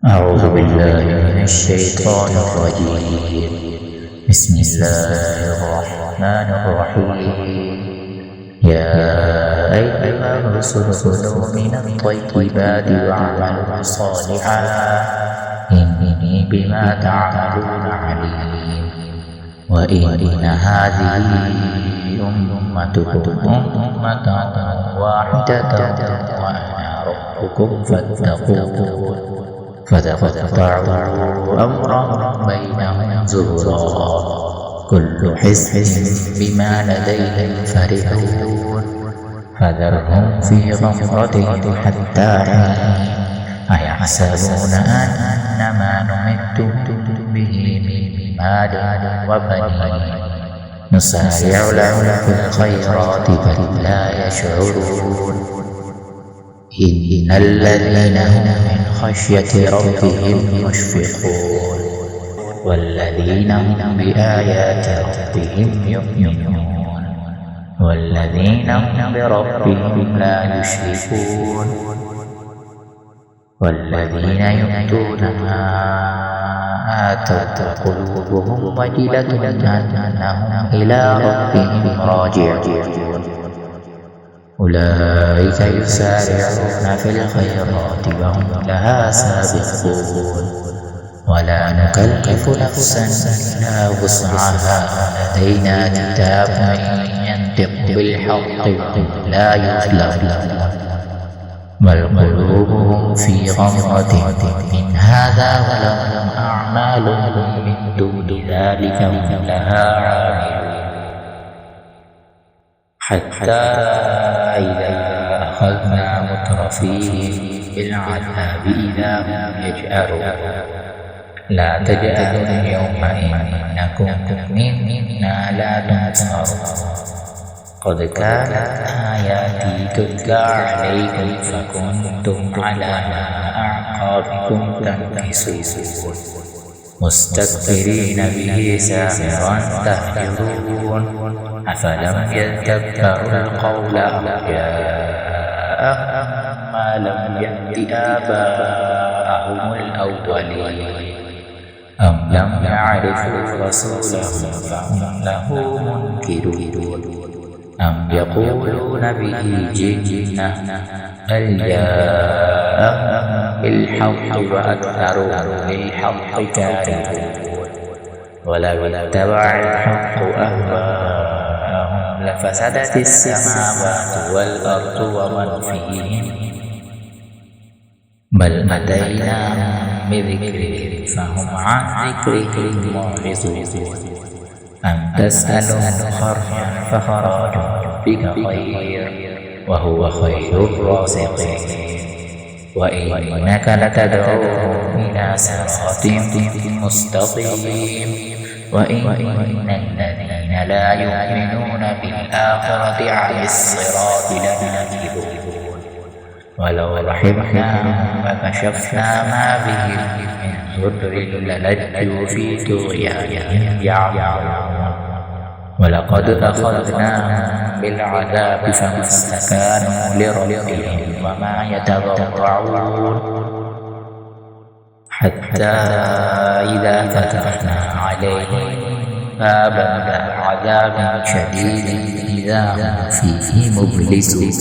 أعوذ بالله من الشيطان الرجيم. بسم الله الرحمن الرحيم. يا أيها الرسل كلوا من الطيبات واعملوا صالحا إني بما تعملون عليم. وإن هذه أمتكم أمة واحدة وأنا ربكم فاتقون. فتقطعوا أمرهم بينهم زبرا كل حزب بما لديهم فرحون. فذرهم في غمرتهم حتى حين أيحسبون أنما نمدهم به من مال وبنين نسارع لهم في الخيرات بل لا يشعرون. إن الذين هم من خشية ربهم مشفقون والذين هم بآيات ربهم يؤمنون والذين هم بربهم لا يشركون والذين يؤتون ما آتوا قلوبهم وجلة أنهم إلى ربهم راجعون. أولئك يسارعون في الخيرات وهم لها سابقون. ولا نكلف نفسا إلا وسعها لدينا كتاب ينطق بالحق وهم لا يظلمون. بل قلوبهم في غمرة من هذا ولهم أعمال من دون ذلك هم لها عاملون. حتى إذا أخذنا مترفيهم بالعذاب إذا هم يجأرون. لا تجأروا اليوم إنكم منا لا تنصرون. قد كانت آياتي تتلى عليكم فكنتم على أعقابكم تنكصون مستكبرين به سامرا تهجرون. أفلم يدبروا القول أم جاءهم ما لم يأت آباءهم الأولين أم لم يعرفوا رسولهم فهم له منكرون أم يقولون به جنة بل جاءهم بالحق وأكثرهم للحق كارهون. ولو اتبع الحق أهواءهم لفسدت السماوات والأرض ومن فيهن بل أتيناهم بذكرهم فهم عن ذكرهم معرضون. أم تسألهم خرجا فخراج ربك خير وهو خير الرازقين. وإنك لتدعوهم إلى صراط مستقيم. وإن الذين لا يؤمنون بالآخرة عن الصراط لناكبون. ولو رحمناهم وكشفنا ما بهم من ضر للجوا في طغيانهم يعمهون. ولقد أخذناهم بالعذاب فما استكانوا لربهم وما يتضرعون. حتى إذا فتحنا عليهم بابا عذاب شديد إذا هم فيه مبلسون.